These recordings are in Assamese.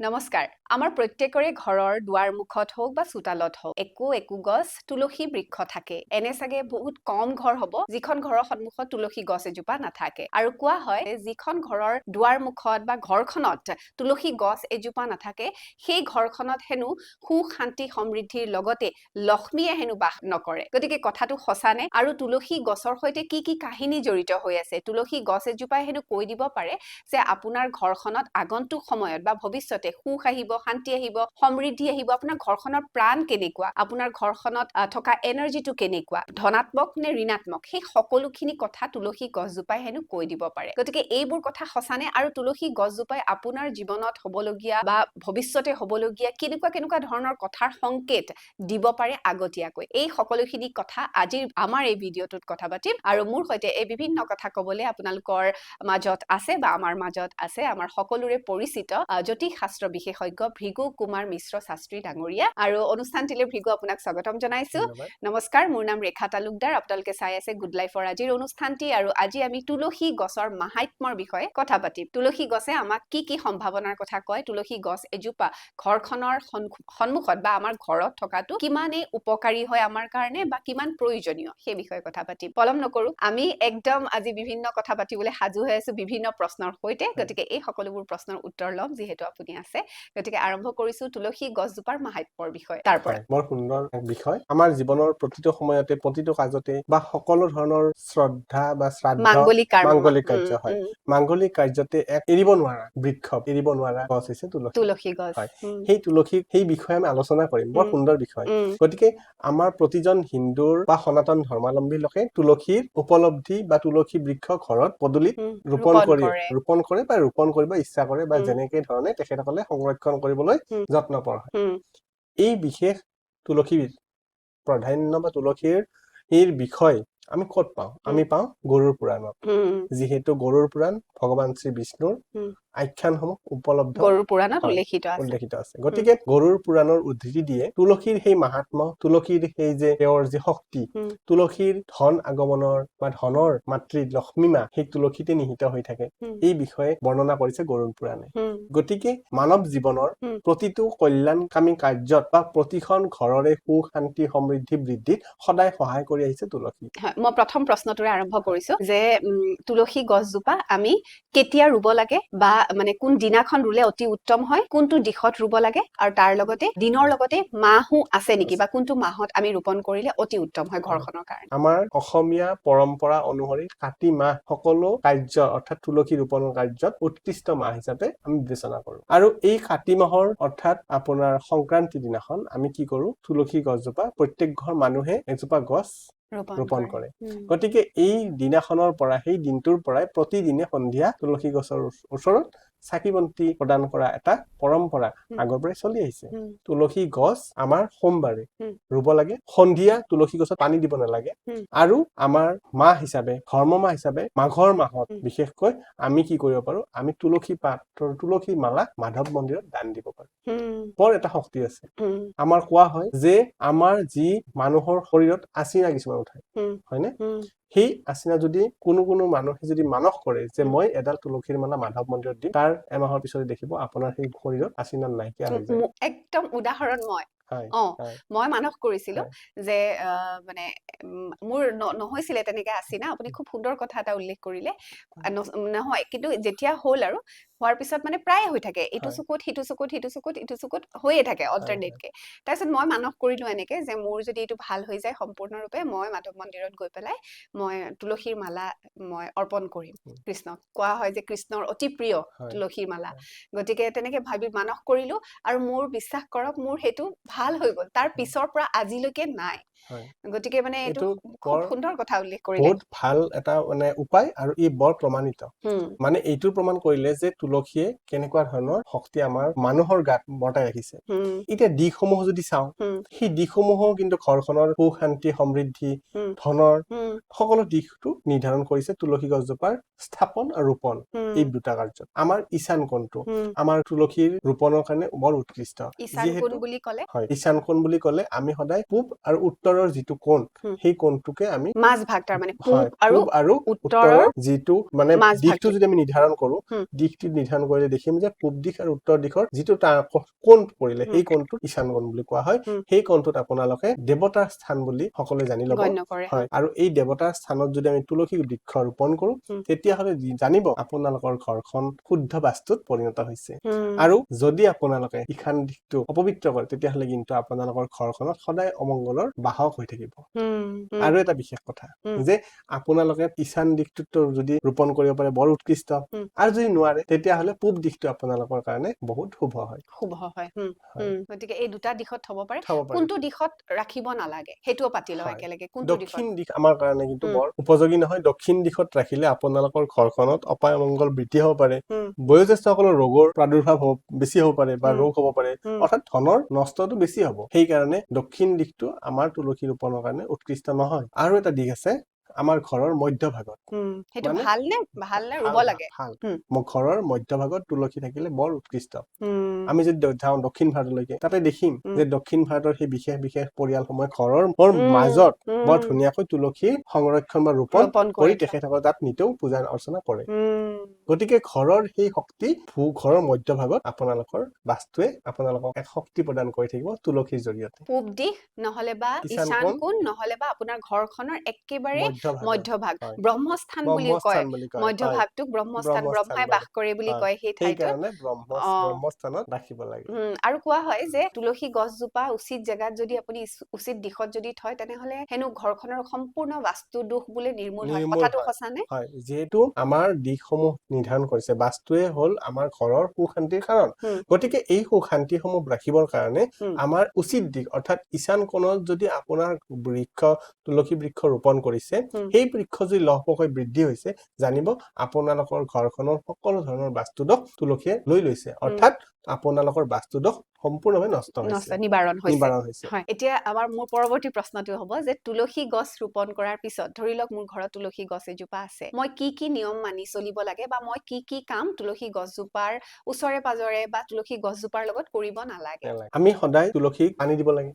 নমস্কাৰ আমাৰ প্ৰত্যেকৰে ঘৰৰ দুৱাৰ মুখত হোক বা চোতালত হোক একো গছ তুলসী বৃক্ষ থাকে এনে চাগে বহুত কম ঘৰ হ'ব যিখন ঘৰৰ সন্মুখত তুলসী গছ এজোপা নাথাকে আৰু কোৱা হয় যিখন ঘৰৰ দুৱাৰ মুখত বা ঘৰখনত তুলসী গছ এজোপা নাথাকে সেই ঘৰখনত হেনো সুখ শান্তি সমৃদ্ধিৰ লগতে লক্ষ্মীয়ে হেনো বাস নকৰে গতিকে কথাটো সঁচানে আৰু তুলসী গছৰ সৈতে কি কাহিনী জড়িত হৈ আছে তুলসী গছ এজোপাই হেনো কৈ দিব পাৰে যে আপোনাৰ ঘৰখনত আগন্তুক সময়ত বা ভৱিষ্যতে সুখ আহিব শান্তি আহিব সমৃদ্ধি আহিব আপোনাৰ ঘৰখনৰ প্ৰাণ কেনেকুৱা আপোনাৰ ঘৰখনত থকা এনাৰ্জিটো কেনেকুৱা ধনাত্মক নে ঋণাত্মক সেই সকলোখিনি কথা তুলসী গছজোপাই হেনো কৈ দিব পাৰে গতিকে এইবোৰ কথা সঁচানে আৰু তুলসী গছজোপাই আপোনাৰ জীৱনত হ'বলগীয়া বা ভৱিষ্যতে হ'বলগীয়া কেনেকুৱা ধৰণৰ কথাৰ সংকেত দিব পাৰে আগতীয়াকৈ এই সকলোখিনি কথা আজিৰ আমাৰ এই ভিডিঅ'টোত কথা পাতিম আৰু মোৰ সৈতে এই বিভিন্ন কথা ক'বলৈ আপোনালোকৰ মাজত আছে বা আমাৰ মাজত আছে আমাৰ সকলোৰে পৰিচিত জ্যোতিষ শাস্ত্ৰ বিশেষজ্ঞ ভৃগু কুমাৰ মিশ্ৰ শাস্ত্ৰী ডাঙৰীয়া আৰু অনুষ্ঠানটিলৈ ভৃগু আপোনাক স্বাগতম জনাইছো নমস্কাৰ মোৰ নাম ৰেখা তালুকদাৰ আপোনালোকে চাই আছে গুড লাইফৰ আজিৰ অনুষ্ঠানটি আৰু আজি আমি তুলসী গছৰ মাহাত্ম্যৰ বিষয়ে কথা পাতিম তুলসী গছে আমাক কি সম্ভাৱনাৰ কথা কয় তুলসী গছ এজোপা ঘৰখনৰ সন্মুখত বা আমাৰ ঘৰত থকাটো কিমানেই উপকাৰী হয় আমাৰ কাৰণে বা কিমান প্ৰয়োজনীয় সেই বিষয়ে কথা পাতিম পলম নকৰো আমি একদম আজি বিভিন্ন কথা পাতিবলৈ সাজু হৈ আছো বিভিন্ন প্ৰশ্নৰ সৈতে গতিকে এই সকলোবোৰ প্ৰশ্নৰ উত্তৰ ল'ম যিহেতু আপুনি আছে গতিকে আৰম্ভ কৰিছো তুলসী গছজোপাৰ মাহাত্ম্যৰ বিষয়ে তাৰ পৰা বৰ সুন্দৰ এক বিষয় আমাৰ জীৱনৰ প্ৰতিটো সময়তে প্ৰতিটো কাজতে বা সকলো ধৰণৰ শ্ৰদ্ধা বা শ্ৰাদ্ধ মাংগলিক কাৰ্য হয় মাংগলিক কাৰ্যতে এক এৰিব নোৱাৰা বৃক্ষ এৰিব নোৱাৰা গছ হৈছে তুলসী গছ হয় সেই তুলসীক সেই বিষয়ে আমি আলোচনা কৰিম বৰ সুন্দৰ বিষয় গতিকে আমাৰ প্ৰতিজন হিন্দুৰ বা সনাতন ধৰ্মাৱলম্বী লোকে তুলসীৰ উপলব্ধি বা তুলসী বৃক্ষ ঘৰত পদূলিত ৰোপণ কৰে বা ৰোপণ কৰিব ইচ্ছা কৰে বা যেনেকে ধৰণে তেখেতসকলে সংৰক্ষণ কৰিবলৈ যত্নপৰ হয় এই বিশেষ তুলসীৰ প্ৰাধান্য বা তুলসীৰ বিষয় আমি ক'ত পাওঁ আমি পাওঁ গৰুৰ পুৰাণত যিহেতু গৰুৰ পুৰাণ ভগৱান শ্ৰী বিষ্ণুৰ আখ্যানসমূহ উপলব্ধ গৰুৰ পুৰাণত উল্লেখিত আছে গতিকে গৰুৰ পুৰাণৰ উদ্ধৃতি দিয়ে তুলসীৰ সেই মাহাত্ম্য তুলসীৰ সেই যে তেওঁৰ যে শক্তি তুলসীৰ ধন আগমনৰ বা ধনৰ মাতৃ লক্ষ্মী মা সেই তুলসীতে নিহিত হৈ থাকে এই বিষয়ে বৰ্ণনা কৰিছে গৰুৰ পুৰাণে গতিকে মানৱ জীৱনৰ প্ৰতিটো কল্যাণকামী কাৰ্যত বা প্ৰতিখন ঘৰৰে সুখ শান্তি সমৃদ্ধি বৃদ্ধিত সদায় সহায় কৰি আহিছে তুলসী মই প্ৰথম প্ৰশ্নটোৰে আৰম্ভ কৰিছো যে তুলসী গছজোপা আমি কেতিয়া ৰুব লাগে বা মানে কোন দিনাখন ৰুলে অতি উত্তম হয় কোনটো দিশত ৰুব লাগে আৰু তাৰ লগতে দিনৰ লগতে মাহো আছে নেকি বা কোনটো মাহত আমি ৰোপণ কৰিলে অতি উত্তম হয় ঘৰখনৰ কাৰণে আমাৰ অসমীয়া পৰম্পৰা অনুসৰি কাতি মাহ সকলো কাৰ্য অৰ্থাৎ তুলসী ৰোপণৰ কাৰ্যত উৎকৃষ্ট মাহ হিচাপে আমি বিবেচনা কৰো আৰু এই কাতি মাহৰ অৰ্থাৎ আপোনাৰ সংক্ৰান্তি দিনাখন আমি কি কৰো তুলসী গছজোপা প্ৰত্যেক ঘৰ মানুহে এজোপা গছ ৰোপণ কৰে গতিকে এই দিনাখনৰ পৰা সেই দিনটোৰ পৰাই প্ৰতিদিনে সন্ধিয়া তুলসী গছৰ ওচৰত চাকি বন্তি প্ৰদান কৰা এটা পৰম্পৰা আগৰ পৰাই চলি আহিছে তুলসী গছ আমাৰ সোমবাৰে ৰুব লাগে সন্ধিয়া তুলসী গছত পানী দিব নালাগে আৰু আমাৰ মাহ হিচাপে ধৰ্ম মাহ হিচাপে মাঘৰ মাহত বিশেষকৈ আমি কি কৰিব পাৰো আমি তুলসী পাতৰ তুলসী মালা মাধৱ মন্দিৰত দান দিব পাৰো বৰ এটা শক্তি আছে আমাৰ কোৱা হয় যে আমাৰ যি মানুহৰ শৰীৰত আচিনা কিছুমান উঠায় হয়নে সেই আচিনা যদি কোনো মানুহে যদি মানস কৰে যে মই এডাল তুলসীৰ মালা মাধৱ মন্দিৰত দিম তাৰ এমাহৰ পিছতে দেখিব আপোনাৰ সেই শৰীৰত আচিনা নাইকিয়া হৈ যায় একদম উদাহৰণ মই মানস কৰিছিলো যে মানে মোৰ নহৈছিলে তেনেকে আচিনা আপুনি খুব সুন্দৰ কথা এটা উল্লেখ কৰিলে নহয় কিন্তু যেতিয়া হ'ল আৰু হোৱাৰ পিছত মানে প্ৰায় হৈ থাকে এইটো চকুত সিটো চকুত হৈয়ে থাকে অল্টাৰনেটকে তাৰপিছত মই মানস কৰিলো এনেকে যে মোৰ যদি এইটো ভাল হৈ যায় সম্পূৰ্ণৰূপে মই মাধৱ মন্দিৰত গৈ পেলাই মই তুলসীৰ মালা মই অৰ্পণ কৰিম কৃষ্ণক কোৱা হয় যে কৃষ্ণৰ অতি প্ৰিয় তুলসীৰ মালা গতিকে তেনেকে ভাবি মানস কৰিলো আৰু মোৰ বিশ্বাস কৰক মোৰ সেইটো ভাল হৈ গ'ল তাৰ পিছৰ পৰা আজিলৈকে নাই গতিকে মানে এইটো খুব সুন্দৰ কথা উল্লেখ কৰিলে বহুত ভাল এটা মানে উপায় আৰু ই বৰ প্ৰমাণিত মানে এইটো প্ৰমাণ কৰিলে যে তুলসীয়ে কেনেকুৱা ধৰণৰ শক্তি আমাৰ মানুহৰ গাত বৰ্তাই ৰাখিছে এতিয়া দিশসমূহ যদি চাওঁ সেই দিশসমূহো কিন্তু ঘৰখনৰ সুখ শান্তি সমৃদ্ধি ধনৰ সকলো দিশটো নিৰ্ধাৰণ কৰিছে তুলসী গছজোপাৰ স্থাপন আৰু ৰোপণ এই দুটা কাৰ্যত আমাৰ ঈশান কোণটো আমাৰ তুলসীৰ ৰোপণৰ কাৰণে বৰ উৎকৃষ্ট ঈশান কোণ বুলি ক'লে হয় ঈশান কোণ বুলি ক'লে আমি সদায় পূব আৰু উত্তৰ উত্তৰৰ যিটো কোণ সেই কোণটোকে আমি মাজ ভাগ তাৰ মানে পূব আৰু উত্তৰৰ যিটো মানে দিশটো যদি আমি নিৰ্ধাৰণ কৰো দিশটো নিৰ্ধাৰণ কৰিলে দেখিম যে পূব দিশ আৰু উত্তৰ দিশৰ যিটো তাৰ কোণ পৰিলে সেই কোণটো ঈশান কোণ বুলি কোৱা হয় সেই কোণটোত আপোনালোকে দেৱতাৰ স্থান বুলি সকলোৱে জানি ল'ব হয় আৰু এই দেৱতাৰ স্থানত যদি আমি তুলসী বৃক্ষ ৰোপণ কৰো তেতিয়াহ'লে জানিব আপোনালোকৰ ঘৰখন শুদ্ধ বাস্তুত পৰিণত হৈছে আৰু যদি আপোনালোকে ঈশান দিশটো অপবিত্ৰ কৰে তেতিয়াহ'লে কিন্তু আপোনালোকৰ ঘৰখনত সদায় অমংগলৰ বাহক হৈ থাকিব আৰু এটা বিশেষ কথা যে আপোনালোকে ঈশান দিশটোত যদি ৰোপণ কৰিব পাৰে বৰ উৎকৃষ্ট আৰু যদি নোৱাৰে তেতিয়াহ'লে পূব দিশটো আপোনালোকৰ কাৰণে বহুত শুভ হয় গতিকে এই দুটা দিশত থব পাৰে কোনটো দিশত ৰাখিব নালাগে সেইটোও পাতি লওঁ একেলগে কোনটো দিশত দক্ষিণ দিশ আমাৰ কাৰণে কিন্তু বৰ উপযোগী নহয় দক্ষিণ দিশত ৰাখিলে আপোনালোকৰ ঘৰখনত অপায় অমংগল বৃদ্ধি হ'ব পাৰে বয়োজ্যেষ্ঠসকলৰ ৰোগৰ প্ৰাদুৰ্ভাৱ বেছি হ'ব পাৰে বা ৰোগ হ'ব পাৰে অৰ্থাৎ ধনৰ নষ্টটো বেছি হ'ব সেইকাৰণে দক্ষিণ দিশটো আমাৰ তুলসী ৰোপণৰ কাৰণে উৎকৃষ্ট নহয় আৰু এটা দিশ আছে আমাৰ ঘৰৰ মধ্যভাগত সেইটো ভাল নে ৰুব লাগে ভাল ঘৰৰ মধ্যভাগত তুলসী থাকিলে বৰ উৎকৃষ্ট আমি যদি যাওঁ দক্ষিণ ভাৰতলৈকে তাতে দেখিম যে দক্ষিণ ভাৰতৰ সেই বিশেষ বিশেষ পৰিয়ালসমূহে ঘৰৰ মাজত বৰ ধুনীয়াকৈ তুলসী সংৰক্ষণ বা ৰোপণ কৰি তেখেতসকলে তাত নিতৌ পূজা অৰ্চনা কৰে গতিকে ঘৰৰ সেই শক্তি ঘৰৰ মধ্যভাগত আপোনালোকৰ বাস্তুৱে আপোনালোকক এক শক্তি প্ৰদান কৰি থাকিব তুলসীৰ জৰিয়তে পূব দিশ নহলে বা ঈশান কোণ নহলে বা আপোনাৰ ঘৰখনৰ একেবাৰে মধ্যভাগ ব্ৰহ্মস্থান বুলি কয় মধ্যভাগটোক ব্ৰহ্মস্থান ব্ৰহ্মাই বাস কৰে বুলি কয় সেই ঠাইটোত ব্ৰহ্মস্থানত ৰাখিব লাগে আৰু কোৱা হয় যে তুলসী গছজোপা উচিত জেগাত যদি আপুনি উচিত দিশত যদি থয় তেনেহলে হেনো ঘৰখনৰ সম্পূৰ্ণ বাস্তু দোষ বোলে নিৰ্মূল হয় কথাটো সঁচা নে হয় যিহেতু আমাৰ দিশসমূহ নিৰ্ধাৰণ কৰিছে বাস্তুৱে হ'ল আমাৰ ঘৰৰ সুখ শান্তিৰ কাৰণ গতিকে এই সুখ শান্তিসমূহ ৰাখিবৰ কাৰণে আমাৰ উচিত দিশ অৰ্থাৎ ঈশান কোণত যদি আপোনাৰ তুলসী বৃক্ষ ৰোপণ কৰিছে সেই বৃক্ষ যদি লহপহকৈ বৃদ্ধি হৈছে জানিব আপোনালোকৰ ঘৰখনৰ সকলো ধৰণৰ বাস্তুদোষ তুলসীয়ে লৈ লৈছে অৰ্থাৎ আপোনালোকৰ বাস্তুদোষ সম্পূৰ্ণভাৱে নষ্ট হৈছে নিবাৰণ হৈছে এতিয়া মোৰ পৰৱৰ্তী প্ৰশ্নটো হ'ব যে তুলসী গছ ৰোপণ কৰাৰ পিছত ধৰি লওক মোৰ ঘৰত তুলসী গছ এজোপা আছে মই কি নিয়ম মানি চলিব লাগে বা মই কি কাম তুলসী গছজোপাৰ ওচৰে পাজৰে বা তুলসী গছজোপাৰ লগত কৰিব নালাগে আমি সদায় তুলসীক পানী দিব লাগে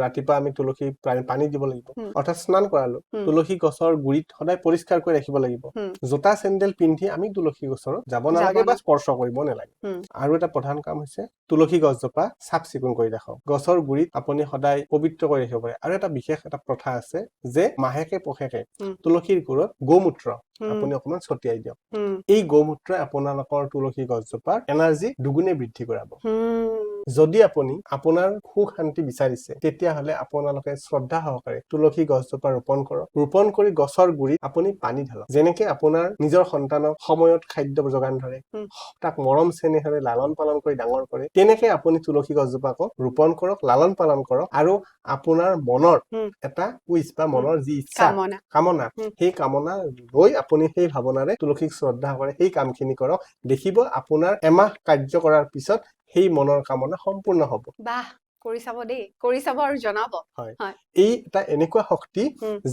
ৰাতিপুৱা আমি তুলসীক পানী দিব লাগিব অৰ্থাৎ স্নান কৰালো তুলসী গছৰ গুৰিত সদায় পৰিষ্কাৰ কৰি ৰাখিব লাগিব জোতা চেন্দেল পিন্ধি আমি তুলসী গছৰ যাব নালাগে বা স্পৰ্শ কৰিব নালাগে আৰু এটা প্ৰধান কাম হৈছে তুলসী গছজোপা চাফ চিকুণ কৰি ৰাখক গছৰ গুৰিত আপুনি সদায় পবিত্ৰ কৰি ৰাখিব পাৰে আৰু এটা বিশেষ এটা প্ৰথা আছে যে মাহেকে পষেকে তুলসীৰ গুৰত গোমূত্ৰ আপুনি অকমান ছটিয়াই দিয়ক এই গোমূত্ৰই আপোনালোকৰ তুলসী গছজোপাৰ এনাৰ্জি দুগুণে বৃদ্ধি কৰাব যদি আপুনি আপোনাৰ সুখ শান্তি বিচাৰিছে তেতিয়াহ'লে আপোনালোকে শ্ৰদ্ধা সহকাৰে তুলসী গছজোপা ৰোপণ কৰি গছৰ গুৰিত আপুনি পানী ঢালক যেনেকে আপোনাৰ নিজৰ সন্তানক সময়ত খাদ্য যোগান ধৰে তাক মৰম চেনেহেৰে লালন পালন কৰি ডাঙৰ কৰে তেনেকে আপুনি তুলসী গছজোপাক ৰোপণ কৰক লালন পালন কৰক আৰু আপোনাৰ মনৰ এটা উইচ বা মনৰ যি ইচ্ছা কামনা সেই কামনা লৈ আপুনি সেই ভাৱনাৰে তুলসীক শ্ৰদ্ধা কৰে সেই কামখিনি কৰক দেখিব আপোনাৰ এমাহ কাৰ্য কৰাৰ পিছত সেই মনৰ কামনা সম্পূৰ্ণ হ'ব বাহ কৰি চাব আৰু জনাব হয় এই এটা এনেকুৱা শক্তি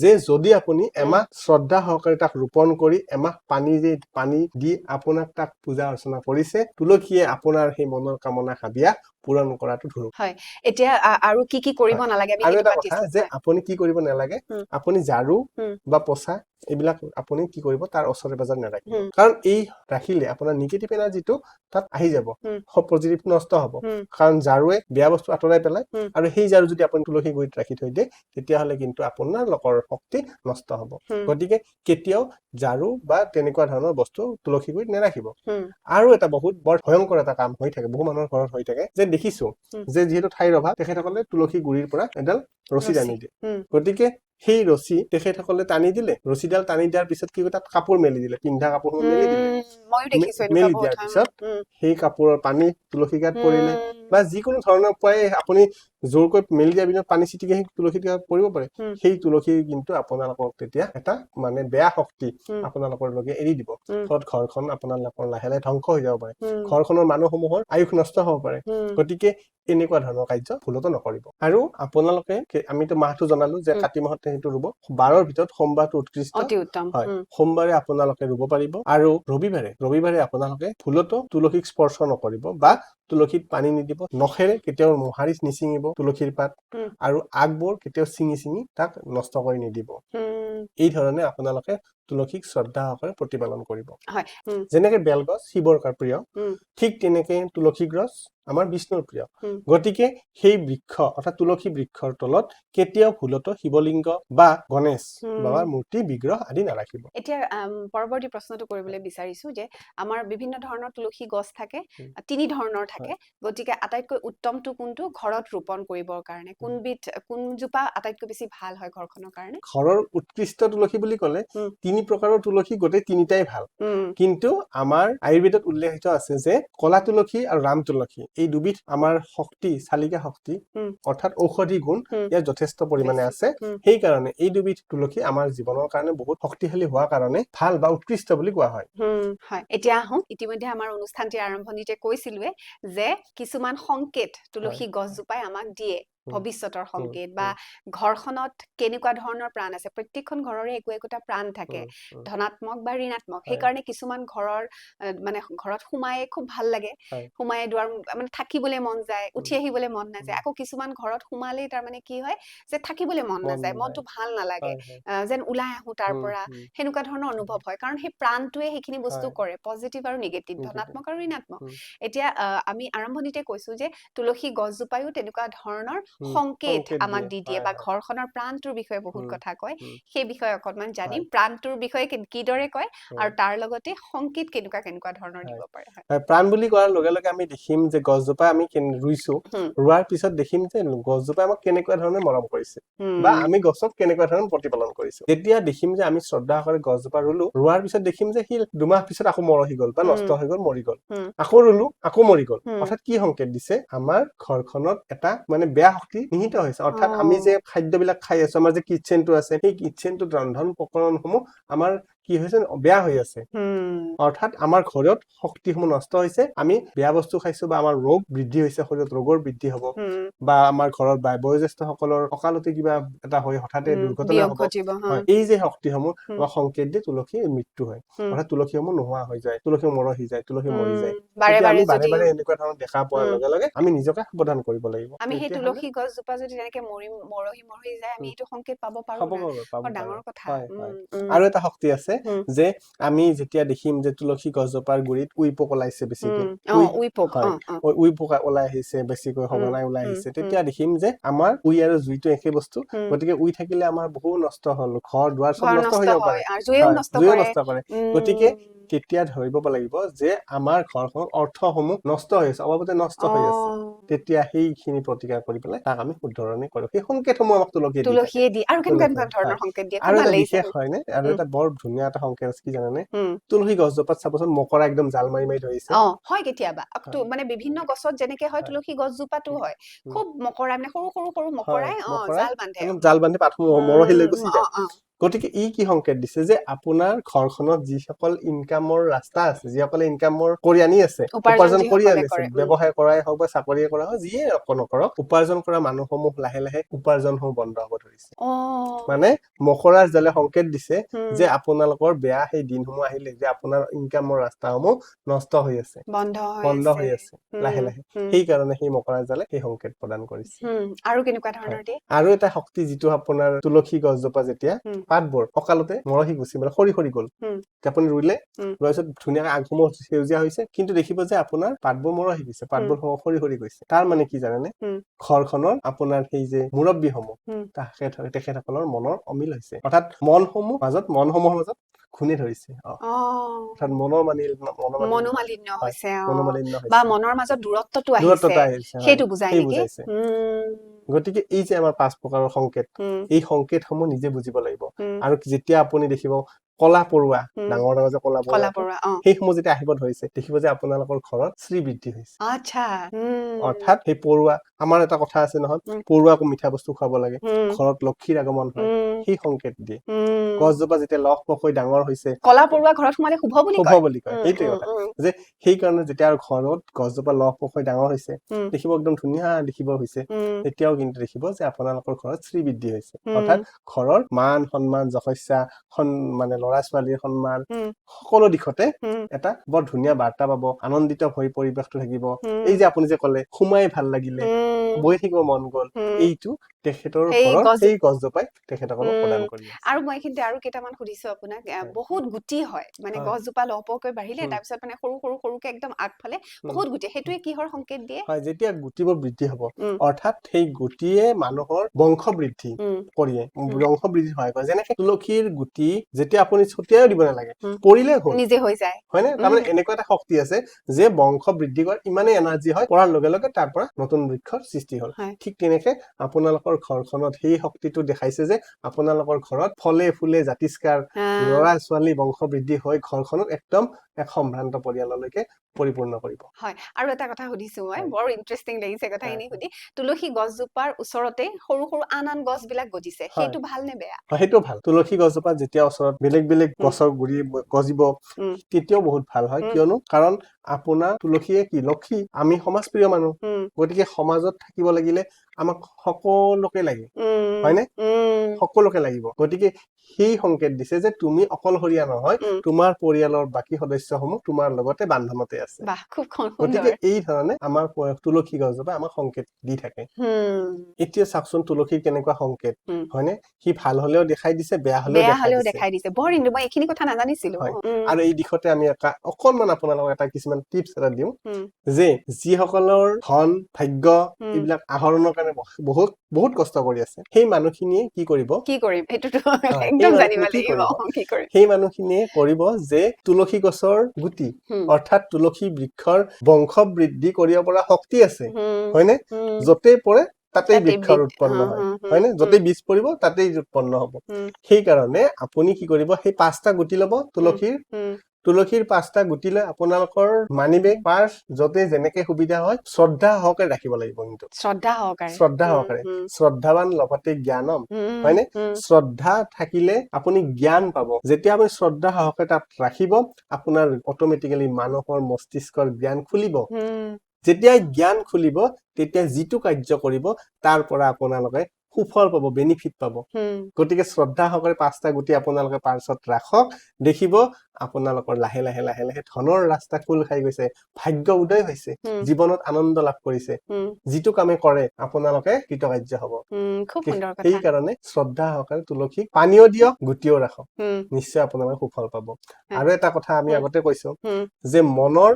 যে যদি আপুনি এমাহ শ্ৰদ্ধা সহকাৰে তাক ৰোপণ কৰি এমাহ পানী দি আপোনাক তাক পূজা অৰ্চনা কৰিছে তুলসীয়ে আপোনাৰ সেই মনৰ কামনা হাবিয়া পূৰণ কৰাটো ধৰো হয় এতিয়া আৰু কি কৰিব নালাগে আৰু এটা কথা যে আপুনি কি কৰিব নালাগে আপুনি ঝাৰু বা পছা এইবিলাক আপুনি কি কৰিব তাৰ ওচৰে পাজৰে নাৰাখিব কাৰণ এই ৰাখিলে আপোনাৰ নিগেটিভ এনাৰ্জিটো তাত আহি যাব পজিটিভ নষ্ট হ'ব কাৰণ ঝাৰুৱে বেয়া বস্তু আঁতৰাই পেলাই আৰু সেই ঝাৰু যদি আপুনি তুলসী গুৰিত ৰাখি থৈ দিয়ে তেতিয়াহ'লে কিন্তু আপোনালোকৰ শক্তি নষ্ট হ'ব গতিকে কেতিয়াও ঝাৰু বা তেনেকুৱা ধৰণৰ বস্তু তুলসী গুৰিত নাৰাখিব আৰু এটা বহুত বৰ ভয়ংকৰ এটা কাম হৈ থাকে বহু মানুহৰ ঘৰত হৈ থাকে যে দেখিছো যে যিহেতু ঠাইৰ অভাৱ তেখেতসকলে তুলসী গুৰিৰ পৰা এডাল ৰছী টানি দিয়ে গতিকে সেই ৰছী তেখেতসকলে টানি দিলে ৰছীডাল টানি দিয়াৰ পিছত কি তাত কাপোৰ মেলি দিলে পিন্ধা কাপোৰ মেলি দিলে মেলি দিয়াৰ পিছত সেই কাপোৰৰ পানী তুলসী গাত পৰিলে বা যিকোনো ধৰণৰ উপায়ে আপুনি জোৰকৈ মেলি দিয়াৰ পিছত পানী ছিটিকি সেই তুলসী গাত পৰিব পাৰে সেই তুলসী কিন্তু আপোনালোকক তেতিয়া এটা মানে বেয়া শক্তি আপোনালোকৰ লগে এৰি দিব ঘৰখন আপোনালোকৰ লাহে লাহে ধ্বংস হৈ যাব পাৰে ঘৰখনৰ মানুহসমূহৰ আয়ুস নষ্ট হ'ব পাৰে গতিকে এনেকুৱা ধৰণৰ কাৰ্য ভুলতো নকৰিব আৰু আপোনালোকে আমিতো মাহটো জনালো যে কাতি মাহত সেইটো ৰুব 12ৰ ভিতৰত সোমবাৰটো উৎকৃষ্ট হয় সোমবাৰে আপোনালোকে ৰুব পাৰিব আৰু ৰবিবাৰে আপোনালোকে ভুলতো তুলসীক স্পৰ্শ নকৰিব বা তুলসীত পানী নিদিব, নখেৰে কেতিয়াও মোহাৰি নিচিঙিব তুলসীৰ পাত, আৰু আগবোৰ কেতিয়াও ছিঙি তাক নষ্ট কৰি নিদিব। এই ধৰণে আপোনালোকে তুলসীক শ্ৰদ্ধা সহকাৰে প্ৰতিপালন কৰিব। যেনেকে বেলগছ শিৱৰ প্ৰিয়, ঠিক তেনেকে তুলসী গছ আমাৰ বিষ্ণুৰ প্ৰিয়। গতিকে সেই বৃক্ষ অৰ্থাৎ তুলসী বৃক্ষৰ তলত কেতিয়াও ভুলতো শিৱলিংগ বা গণেশ বাবাৰ মূৰ্তি বিগ্ৰহ আদি নাৰাখিব। এতিয়া পৰৱৰ্তী প্ৰশ্নটো কৰিবলৈ বিচাৰিছো যে আমাৰ বিভিন্ন ধৰণৰ তুলসী গছ থাকে, 3 ধৰণৰ থাকে, গতিকে আটাইতকৈ উত্তমটো কোনটো ঘৰত ৰোপণ কৰিবৰ কাৰণে? কোনজোপা আটাইতকৈ বেছি ভাল হয় ঘৰখনৰ কাৰণে? ঘৰৰ উৎকৃষ্ট তুলসী বুলি ক'লে 3 প্ৰকাৰৰ তুলসী গোটেই 3টাই ভাল, কিন্তু আমাৰ আয়ুৰ্বেদত উল্লেখিত আছে যে কলা তুলসী আৰু ৰাম তুলসী এই দুবিধ আমাৰ শক্তি, চালিকা শক্তি অৰ্থাৎ ঔষধি গুণ ইয়াৰ যথেষ্ট পৰিমাণে আছে। সেই কাৰণে এই দুবিধ তুলসী আমাৰ জীৱনৰ কাৰণে বহুত শক্তিশালী হোৱাৰ কাৰণে ভাল বা উৎকৃষ্ট বুলি কোৱা হয়। এতিয়া আহোঁ, ইতিমধ্যে আমাৰ অনুষ্ঠানটিৰ আৰম্ভণিতে কৈছিলোৱে যে কিছুমান সংকেত তুলসী গছজোপাই আমাক দিয়ে, ভৱিষ্যতৰ সংকেত বা ঘৰখনত কেনেকুৱা ধৰণৰ প্ৰাণ আছে। প্ৰত্যেকখন ঘৰৰে একোটা প্ৰাণ থাকে, ধনাত্মক বা ঋণাত্মক। সেইকাৰণে কিছুমান ঘৰৰ মানে ঘৰত সোমায়ে খুব ভাল লাগে, সোমায়ে দুৱাৰ মানে থাকিবলৈ মন যায়, উঠি আহিবলৈ মন নাযায়। আকৌ কিছুমান ঘৰত সোমালেই তাৰমানে কি হয় যে থাকিবলৈ মন নাযায়, মনটো ভাল নালাগে, যেন ওলাই আহো তাৰ পৰা, সেনেকুৱা ধৰণৰ অনুভৱ হয়। কাৰণ সেই প্ৰাণটোৱে সেইখিনি বস্তু কৰে, পজিটিভ আৰু নিগেটিভ, ধনাত্মক আৰু ঋণাত্মক। এতিয়া আমি আৰম্ভণিতে কৈছো যে তুলসী গছজোপায়ো তেনেকুৱা ধৰণৰ সংকেত আমাক দি দিয়ে বা ঘৰখনৰ প্ৰাণটোৰ বিষয়ে বহুত কথা কয়। সেই বিষয়ে অকণমান জানিম, প্ৰাণটোৰ বিষয়ে কিদৰে কয় আৰু তাৰ লগতে সংকেত কেনেকুৱা ধৰণৰ দিব পাৰে। প্ৰাণ বুলি কোৱাৰ লগে লগে আমি দেখিম যে গছজোপা আমি ৰুইছো, ৰোৱাৰ পিছত দেখিম যে গছজোপা আমাক কেনেকুৱা ধৰণে মৰম কৰিছে বা আমি গছক কেনেকুৱা ধৰণে প্ৰতিপালন কৰিছো। তেতিয়া দেখিম যে আমি শ্ৰদ্ধা কৰি গছজোপা ৰুলো, ৰোৱাৰ পিছত দেখিম যে সি 2 মাহ পিছত আকৌ মৰহি গল বা নষ্ট হৈ গল, মৰি গল। আকৌ ৰুলো, আকৌ মৰি গল। অৰ্থাৎ কি সংকেত দিছে? আমাৰ ঘৰখনত এটা মানে বেয়া শক্তি নিহিত হৈছে। অৰ্থাৎ আমি যে খাদ্যবিলাক খাই আছো, আমাৰ যে কিটচেনটো আছে, সেই কিটচেনটোত ৰন্ধন প্ৰকৰণসমূহ আমাৰ কি হৈছে? বেয়া হৈ আছে। অৰ্থাৎ আমাৰ ঘৰত শক্তিসমূহ নষ্ট হৈছে, আমি বেয়া বস্তু খাইছো বা আমাৰ ৰোগ বৃদ্ধি হৈছে, শৰীৰত ৰোগৰ বৃদ্ধি হ'ব বা আমাৰ ঘৰত বয়োজ্যেষ্ঠ সকলৰ অকালতে কিবা এটা হৈ হঠাতে দুৰ্ঘটনা হ'ব। এই যে শক্তিসমূহ আমাক সংকেত দিয়ে তুলসীৰ মৃত্যু হয়, অৰ্থাৎ তুলসীসমূহ নোহোৱা হৈ যায়, তুলসী মৰহি যায়, তুলসী মৰি যায়। তেতিয়া আমি বাৰে বাৰে এনেকুৱা ধৰণৰ দেখা পোৱাৰ লগে লগে আমি নিজকে সাৱধান কৰিব লাগিব। আমি সেই তুলসী গছজোপা যদি তেনেকে মৰহি যায়, আমি এইটো সংকেত পাব পাৰো না? ডাঙৰ কথা। আৰু এটা শক্তি আছে যে আমি যেতিয়া দেখিম যে তুলসী গছজোপাৰ গুৰিত উই পোক ওলাইছে, বেছিকে উই পোক ওলাই আহিছে, বেছিকৈ সঘনাই ওলাই আহিছে, তেতিয়া দেখিম যে আমাৰ উই আৰু জুইটো একে বস্তু। গতিকে উই থাকিলে আমাৰ বহু নষ্ট হল, ঘৰ দুৱাৰ চব নষ্ট হৈ যাব পাৰে, জুইও নষ্ট কৰে। গতিকে তেতিয়া ধৰিব লাগিব যে আমাৰ ঘৰখনত অৰ্থসমূহ নষ্ট হৈ আছে, অবাবতে নষ্ট হৈ আছে। তেতিয়া সেইখিনি প্ৰতিকাৰ কৰি পেলাই তাক আমি শুদ্ধৰণি কৰো। সেই সংকেতসমূহ আমাক তুলসীয়ে দিয়ে। আৰু এটা বিশেষ হয় নে, আৰু এটা বৰ ধুনীয়া এটা সংকেত আছে, কি জানানে? তুলসী গছজোপাত চাবচোন মকৰা একদম জাল মাৰি ধৰিছে। হয় কেতিয়াবা মানে বিভিন্ন গছত যেনেকে হয়, তুলসী গছজোপাতো হয়, খুব মকৰা, মানে সৰু সৰু মকৰাই জাল বান্ধে পাতসমূহ মৰহি লৈ গুচি যায়। গতিকে ই কি সংকেত দিছে? যে আপোনাৰ ঘৰখনত যিসকল ইনকামৰ ৰাস্তা আছে, যিসকলে ইনকামৰ কৰি আনি আছে, উপাৰ্জন কৰি আনিছে, ব্যৱসায় কৰাই হওক বা চাকৰিয়ে কৰা হওক, যিয়ে নকৰক, উপাৰ্জন কৰা মানুহসমূহ লাহে লাহে উপাৰ্জনসমূহ বন্ধ হব ধৰিছে। মানে মকৰাৰ জালে সংকেত দিছে যে আপোনালোকৰ বেয়া সেই দিনসমূহ আহিলে, যে আপোনাৰ ইনকামৰ ৰাস্তাসমূহ নষ্ট হৈ আছে, বন্ধ হৈ আছে লাহে লাহে। সেইকাৰণে সেই মকৰাৰ জালে সেই সংকেত প্ৰদান কৰিছে। আৰু কেনেকুৱা ধৰণৰ দিয়ে? আৰু এটা শক্তি, যিটো আপোনাৰ তুলসী গছজোপা যেতিয়া পাতবোৰ অকালতে মৰহি গুচি, মানে সৰি গল, আপুনি ৰুলে, ৰোৱাৰ পিছত ধুনীয়াকে আগসমূহ সেউজীয়া হৈছে, কিন্তু দেখিব যে আপোনাৰ পাতবোৰ মৰহি গৈছে, পাতবোৰ সৰি গৈছে। তাৰ মানে কি জানেনে? ঘৰখনৰ আপোনাৰ সেই যে মুৰব্বীসমূহ, তেখেতসকলৰ মনৰ অমিল হৈছে, অৰ্থাৎ মনসমূহৰ মাজত খুনে ধৰিছে। অৰ্থাৎ মনোমালিন্য হৈছে বা মনৰ মাজত দূৰত্বটো আহিছে, সেইটো বুজাই নেকি? গতিকে এই যে আমাৰ 5 প্ৰকাৰৰ সংকেত, এই সংকেতসমূহ নিজে বুজিব লাগিব। আৰু যেতিয়া আপুনি দেখিব কলা পৰুৱা, ডাঙৰ ডাঙৰ যে কলা পৰুৱা, সেইসমূহ যেতিয়া আহিব ধৰিছে, দেখিব যে আপোনালোকৰ ঘৰত শ্ৰী বৃদ্ধি হৈছে। অৰ্থাৎ সেই পৰুৱা, আমাৰ এটা কথা আছে নহয়, পৰুৱাকো মিঠা বস্তু খুৱাব লাগে, ঘৰত লক্ষীৰ আগমন হয়, সেই সংকেত দিয়ে। গছজোপা যেতিয়া লহপহ হৈ ডাঙৰ হৈছে, কলা পৰুৱা ঘৰত সোমালে শুভ বুলি কয়। সেইটোৱে কথা, যে সেইকাৰণে যেতিয়া ঘৰত গছজোপা লহপহ হৈ ডাঙৰ হৈছে, দেখিব একদম ধুনীয়া দেখিব হৈছে, তেতিয়াও কিন্তু দেখিব যে আপোনালোকৰ ঘৰত শ্ৰী বৃদ্ধি হৈছে। অৰ্থাৎ ঘৰৰ মান সন্মান যশস্যা মানে ল'ৰা ছোৱালীৰ সন্মান সকলো দিশতে এটা বৰ ধুনীয়া বাৰ্তা পাব, আনন্দিত হৈ পৰিৱেশটো থাকিব। এই যে আপুনি যে ক'লে সোমাই ভাল লাগিলে, বহি থাকিব মন গ'ল, এইটো তেখেতৰ ঘৰৰ সেই গছজোপাই তেখেতসকলক প্ৰদান কৰি আছে। আৰু মই কিন্তু আৰু কেইটামান সুধিছো আপোনাক, বহুত গুটি হয় মানে গছজোপা লহপহকৈ বাঢ়িলে তাৰপিছত মানে সৰু সৰু সৰুকে একদম আগফালে বহুত গুটি, সেইটোৱে কিহৰ সংকেত দিয়ে? হয়, যেতিয়া গুটিবোৰ বৃদ্ধি হ'ব, অৰ্থাৎ সেই গুটিয়ে মানুহৰ বংশ বৃদ্ধি কৰিয়ে বংশ বৃদ্ধি সহায় কৰে। যেনেকে তুলসীৰ গুটি যেতিয়া আপুনি ছটিয়াইও দিব নালাগে, পৰিলে হ'ল, নিজে হৈ যায়, হয়নে? তাৰমানে এনেকুৱা এটা শক্তি আছে যে বংশ বৃদ্ধি কৰাৰ ইমানেই এনাৰ্জি হয়, পৰাৰ লগে লগে তাৰ পৰা নতুন বৃক্ষৰ সৃষ্টি হ'ল। ঠিক তেনেকে আপোনালোকৰ ঘৰখনত সেই শক্তিটো দেখাইছে যে আপোনালোকৰ ঘৰত ফলে ফুলে জাতিষ্কাৰ ল'ৰা ছোৱালী বংশ বৃদ্ধি হৈ ঘৰখনত একদম এক সম্ভ্ৰান্ত পৰিয়াললৈকে পৰিপূৰ্ণ কৰিব। হয়, আৰু এটা কথা সুধিছো মই, বৰ ইন্টাৰেষ্টিং লাগিছে কথাখিনি সুধি, তুলসী গছজোপাৰ ওচৰতে সৰু সৰু আন আন গছ বিলাক গজিছে, সেইটো ভাল নে বেয়া? সেইটো ভাল। তুলসী গছজোপা যেতিয়া ওচৰত বেলেগ বেলেগ গছৰ গুৰি গজিব, তেতিয়াও বহুত ভাল হয়। কিয়নো কাৰণ আপোনাৰ তুলসীয়ে কি লক্ষী, আমি সমাজপ্ৰিয় মানুহ, গতিকে সমাজত থাকিব লাগিলে আমাক সকলোকে লাগে, হয়নে? সকলোকে লাগিব। গতিকে সেই সংকেত দিছে যে তুমি অকলশৰীয়া নহয়, তোমাৰ পৰিয়ালৰ বাকী সদস্যসমূহ তোমাৰ লগতে বান্ধোনতে আছে। গতিকে এই ধৰণে আমাৰ তুলসী গছজোপা আমাক সংকেত দি থাকে। এতিয়া চাওকচোন তুলসীৰ কেনেকুৱা সংকেত, হয়নে? সি ভাল হলেও দেখাই দিছে, বেয়া হলেও দেখাই দিছে। বৰ মই এইখিনি কথা নাজানিছিলো। আৰু এই দিশতে আমি অকনমান আপোনালোকক এটা কিছুমান টিপছ এটা দিওঁ যে যিসকলৰ ধন ভাগ্য এইবিলাক আহৰণৰ কাৰণে বহুত বহুত কষ্ট কৰি আছে, সেই মানুহখিনিয়ে কি কৰিব, সেই মানুহখিনিয়ে কৰিব যে তুলসী গছৰ গুটি অৰ্থাৎ তুলসী বৃক্ষৰ বংশ বৃদ্ধি কৰিব পৰা শক্তি আছে, হয়নে? য'তে পৰে তাতেই বৃক্ষৰ উৎপন্ন হয়, হয়নে? য'তেই বীজ পৰিব তাতেই উৎপন্ন হ'ব। সেইকাৰণে আপুনি কি কৰিব, সেই 5টা গুটি ল'ব তুলসীৰ 5টা গুটি লৈ আপোনালোকৰ মানি বেগ, পাৰ্চ য'তে যেনেকে সুবিধা হয় শ্ৰদ্ধা সহকাৰে ৰাখিব লাগিব। কিন্তু শ্ৰদ্ধা সহকাৰে, শ্ৰদ্ধাৱান লগতে জ্ঞানম, হয়নে? শ্ৰদ্ধা থাকিলে আপুনি জ্ঞান পাব। যেতিয়া আপুনি শ্ৰদ্ধা সহকাৰে তাত ৰাখিব, আপোনাৰ অটমেটিকেলি মানুহৰ মস্তিষ্কৰ জ্ঞান খুলিব। যেতিয়া জ্ঞান খুলিব, তেতিয়া যিটো কাৰ্য কৰিব তাৰ পৰা আপোনালোকে সুফল পাব, বেনিফিট পাব। গতিকে শ্ৰদ্ধা সহকাৰে 5টা গুটি আপোনালোকে পাৰ্চত ৰাখক, দেখিব আপোনালোকৰ লাহে লাহে লাহে লাহে ধনৰ ৰাস্তা খোল খাই গৈছে, ভাগ্য উদয় হৈছে, জীৱনত আনন্দ লাভ কৰিছে। যিটো কামে কৰে আপোনালোকে কৃতকাৰ্য হ'ব। সেইকাৰণে শ্ৰদ্ধা সহকাৰে তুলসীক পানীও দিয়ক, গুটিও ৰাখক, নিশ্চয় আপোনালোকে সুফল পাব। আৰু এটা কথা আমি আগতে কৈছো যে মনৰ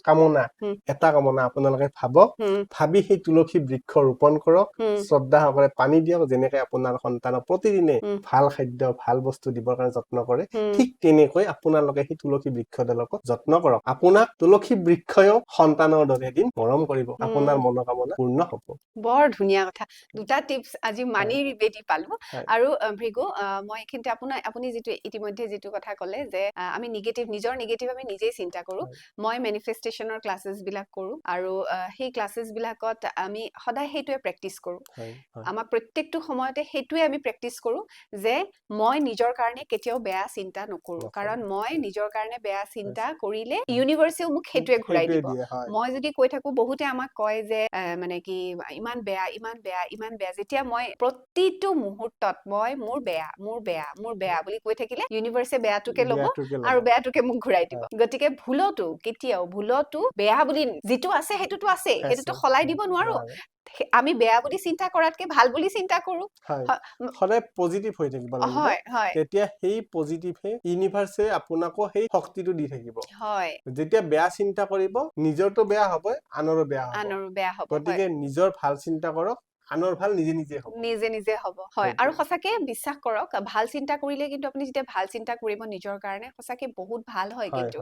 কামনা, এটা কামনা আপোনালোকে ভাবক, ভাবি সেই তুলসী বৃক্ষ ৰোপণ কৰক, শ্ৰদ্ধা সহকাৰে পানী দিয়ক। যেনেকে আপোনাৰ সন্তানক প্ৰতিদিনে ভাল খাদ্য ভাল বস্তু দিবৰ কাৰণে যত্ন কৰে, ঠিক তেনেকৈ আপোনালোকে সেই তুলসী বৃক্ষডালকো যত্ন কৰক। আপোনাক তুলসী বৃক্ষয়ো সন্তানৰ দৰে এদিন মৰম কৰিব, আপোনাৰ মনোকামনা পূৰ্ণ হ'ব। বৰ ধুনীয়া কথা, দুটা টিপছ আজি মানি বেদি পালো। আৰু ভৃগু, মই এইখিনিতে আপুনি যিটো ইতিমধ্যে যিটো কথা ক'লে যে আমি নিজৰ নিগেটিভ আমি নিজেই চিন্তা কৰো। মই মেনিফেষ্টেশ্যনৰ ক্লাছেছ বিলাক কৰো আৰু সেই ক্লাছেছ বিলাকত আমি সদায় সেইটোৱে প্ৰেক্টিচ কৰো। আমাৰ প্ৰত্যেকটো সময়তে সেইটোৱে আমি প্ৰেক্টিচ কৰো যে মই নিজৰ কাৰণে কেতিয়াও বেয়া চিন্তা নকৰো, কাৰণ মই নিজৰ কাৰণে বেয়া চিন্তা কৰিলে ইউনিভাৰ্চেও মোক সেইটোৱে ঘূৰাই দিব। মই যদি কৈ থাকো, বহুতে আমাক কয় যে মানে কি ইমান বেয়া ইমান বেয়া ইমান বেয়া, যেতিয়া মই প্ৰতিটো মুহূৰ্তত মই মোৰ বেয়া বুলি কৈ থাকিলে ইউনিভাৰ্চে বেয়াটোকে ল'ব আৰু বেয়াটোকে মোক ঘূৰাই দিব। গতিকে ভুলতো বেয়া বুলি যিটো আছে সেইটোতো আছে, সেইটোতো সলাই দিব নোৱাৰো। আমি বেয়া বুলি চিন্তা কৰাতকে ভাল বুলি চিন্তা কৰো, সদায় পজিটিভ হৈ থাকিব লাগিব। তেতিয়া সেই পজিটিভে ইউনিভাৰ্সে আপোনাকো সেই শক্তিটো দি থাকিব। যেতিয়া বেয়া চিন্তা কৰিব, নিজৰটো বেয়া হ'ব, আনৰো বেয়া হ'ব। গতিকে নিজৰ ভাল চিন্তা কৰক, আনৰ ভাল নিজে নিজে হ'ব। হয়, আৰু সঁচাকে বিশ্বাস কৰক, ভাল চিন্তা কৰিলে কিন্তু আপুনি যেতিয়া ভাল চিন্তা কৰিব নিজৰ কাৰণে, সঁচাকে বহুত ভাল হয়, কিন্তু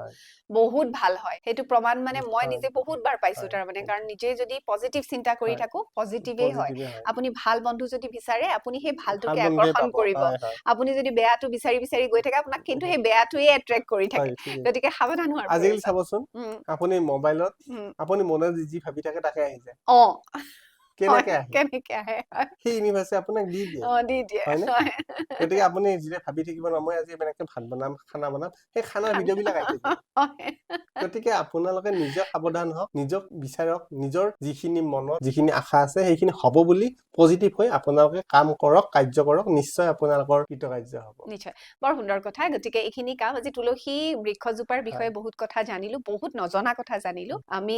বহুত ভাল হয়। সেইটো প্ৰমাণ মানে মই নিজে বহুত বাৰ পাইছো, তাৰমানে কাৰণ নিজে যদি পজিটিভ চিন্তা কৰি থাকো, পজিটিভেই হয়। আপুনি ভাল বন্ধু যদি বিচাৰে, আপুনি সেই ভালটোকে আকৰ্ষণ কৰিব। আপুনি যদি বেয়াটো বিচাৰি বিচাৰি গৈ থাকে, আপোনাক কিন্তু সেই বেয়াটোৱে এট্ৰেক্ট কৰি থাকে। গতিকে সাৱধান হোৱাৰ প্ৰয়োজন। আজিকালি চাবচোন, আপুনি মোবাইলত আপুনি মনে যি ভাবি থাকে তাকে আহি যায়। কেনেকে আহে কেনেকে আহে সেই ইউনিভাৰ্ছে আপোনাক দি দিয়ে দি দিয়ে হয়নে গতিকে আপুনি যেতিয়া ভাবি থাকিব ন মই আজি এনেকে ভাত বনাম খানা বনাম সেই খানাৰ ভিডিঅ' বিলাক আহি থাকিব গতিকে আপোনালোকে নিজে সাৱধান হওক নিজক বিচাৰক নিজৰ যিখিনি মনত যিখিনি আশা আছে সেইখিনি হ'ব বুলি পজিটিভ হৈ আপোনালোকে কাম কৰক কাৰ্য কৰক নিশ্চয় আপোনালোকৰ কৃতকাৰ্য হ'ব নিশ্চয় বৰ সুন্দৰ কথা গতিকে এইখিনি কাম আজি তুলসী বৃক্ষজোপাৰ বিষয়ে বহুত কথা জানিলো বহুত নজনা কথা জানিলো আমি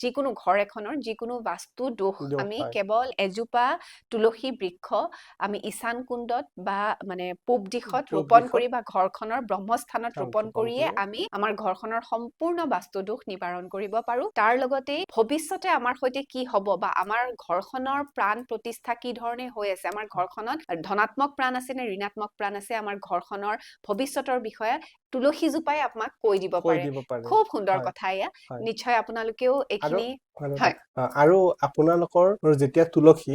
যিকোনো ঘৰ এখনৰ যিকোনো বাস্তু দোষ আমি কেৱল এজোপা তুলসী বৃক্ষ আমি ঈশান কুণ্ডত বা মানে পূব দিশত ৰোপণ কৰি বা ঘৰখনৰ ব্ৰহ্মস্থানত ৰোপণ কৰিয়ে আমি আমাৰ ঘৰখনৰ সম্পূৰ্ণ বাস্তু দোষ নিবাৰণ কৰিব পাৰো তাৰ লগতে ভৱিষ্যতে আমাৰ সৈতে কি হ'ব বা আমাৰ ঘৰখনৰ প্ৰাণ প্ৰতিষ্ঠা কি ধৰণে হৈ আছে আমাৰ ঘৰখনত ধনাত্মক প্ৰাণ আছে নে ঋণাত্মক প্ৰাণ আছে আমাৰ ঘৰখনৰ ভৱিষ্যতৰ বিষয়ে তুলসীজোপাই আপোনাক কৈ দিব পাৰে খুব সুন্দৰ কথা এয়া নিশ্চয় আপোনালোকেও এইখিনি আৰু আপোনালোকৰ যেতিয়া তুলসী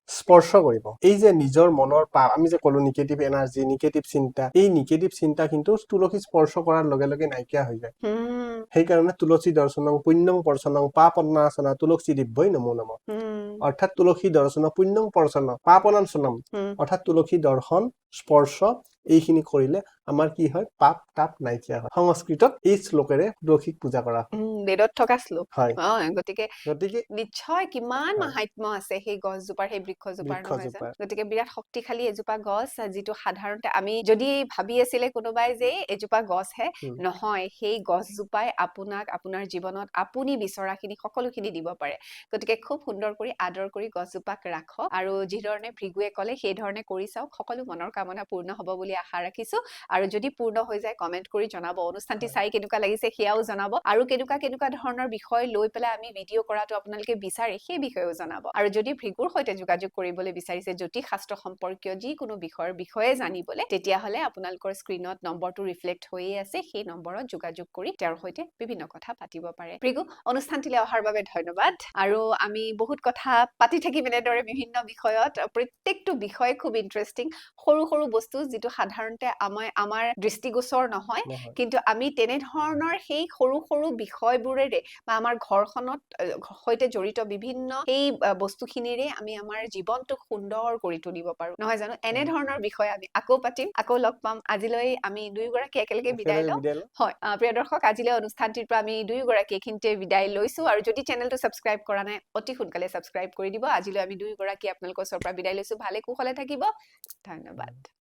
স্পৰ্শ কৰিব এই যে নিজৰ মনৰ পাপ আমি যে কলো নিগেটিভ এনাৰ্জি নিগেটিভ চিন্তা এই নিগেটিভ চিন্তা কিন্তু তুলসী স্পৰ্শ কৰাৰ লগে লগে নাইকিয়া হৈ যায় সেইকাৰণে তুলসী দৰ্শনং পুণ্যং পৰ্শনং পাপনাশনা তুলসী দিব্যই নমো নমঃ অৰ্থাৎ তুলসী দৰ্শন পুণ্যং পৰ্শন পাপনাশনম অৰ্থাৎ তুলসী দৰ্শন স্পৰ্শ এইখিনি কৰিলে আমাৰ কি হয় পাপ তাপ নাইকিয়া হয় সংস্কৃতত এই শ্লোকেৰে তুলসীক পূজা কৰা হয় বেদত থকা শ্লোক হয় গতিকে নিশ্চয় কিমান মাহাত্ম্য আছে সেই গছজোপাৰ সেই বৃক্ষজোপাৰ নহয় জানো গতিকে বিৰাট শক্তিশালী এজোপা গছ যিটো সাধাৰণতে আমি যদি ভাবি আছিলে কোনোবাই যে এজোপা গছহে নহয় সেই গছজোপাই আপোনাক আপোনাৰ জীৱনত আপুনি বিচৰাখিনি সকলোখিনি দিব পাৰে গতিকে খুব সুন্দৰ কৰি আদৰ কৰি গছজোপাক ৰাখক আৰু যি ধৰণে ভৃগুৱে ক'লে সেই ধৰণে কৰি চাওক সকলো মনৰ কামনা পূৰ্ণ হ'ব বুলি আশা ৰাখিছো আৰু যদি পূৰ্ণ হৈ যায় কমেন্ট কৰি জনাব অনুষ্ঠানটি চাই কেনেকুৱা লাগিছে সেয়াও জনাব আৰু কেনেকুৱা ধৰণৰ বিষয় লৈ পেলাই আমি ভিডিঅ' কৰাটো আপোনালোকে বিচাৰে সেই বিষয়েও জনাব আৰু যদি ভৃগুৰ সৈতে যোগাযোগ কৰিবলৈ বিচাৰিছে জ্যোতিষ শাস্ত্ৰ সম্পৰ্কীয় যিকোনো বিষয়ৰ বিষয়ে জানিবলৈ তেতিয়াহ'লে আপোনালোকৰ স্ক্ৰীনত নম্বৰটো ৰিফ্লেক্ট হৈয়ে আছে সেই নম্বৰত যোগাযোগ কৰি তেওঁৰ সৈতে বিভিন্ন কথা পাতিব পাৰে ভৃগু অনুষ্ঠানটিলৈ অহাৰ বাবে ধন্যবাদ আৰু আমি বহুত কথা পাতি থাকিম এনেদৰে বিভিন্ন বিষয়ত প্ৰত্যেকটো বিষয় খুব ইন্টাৰেষ্টিং সৰু সৰু বস্তু যিটো সাধাৰণতে আমাৰ দৃষ্টিগোচৰ নহয় কিন্তু আমি তেনেধৰণৰ সেই সৰু সৰু বিষয়বোৰেৰে বা আমাৰ ঘৰখনত সৈতে জড়িত বিভিন্ন সেই বস্তুখিনিৰে আমি আমাৰ জীৱনটোক সুন্দৰ কৰি তুলিব পাৰো নহয় জানো এনেধৰণৰ বিষয় আমি আকৌ পাতিম আকৌ লগ পাম আজিলৈ আমি দুয়োগৰাকী একেলগে বিদায় লওঁ হয় প্ৰিয় দৰ্শক আজিলৈ অনুষ্ঠানটিৰ পৰা আমি দুয়োগৰাকী এইখিনিতে বিদায় লৈছো আৰু যদি চেনেলটো ছাবস্ক্ৰাইব কৰা নাই অতি সোনকালে ছাবস্ক্ৰাইব কৰি দিব আজিলৈ আমি দুয়োগৰাকী আপোনালোকৰ ওচৰৰ পৰা বিদায় লৈছো ভালে কুশলে থাকিব ধন্যবাদ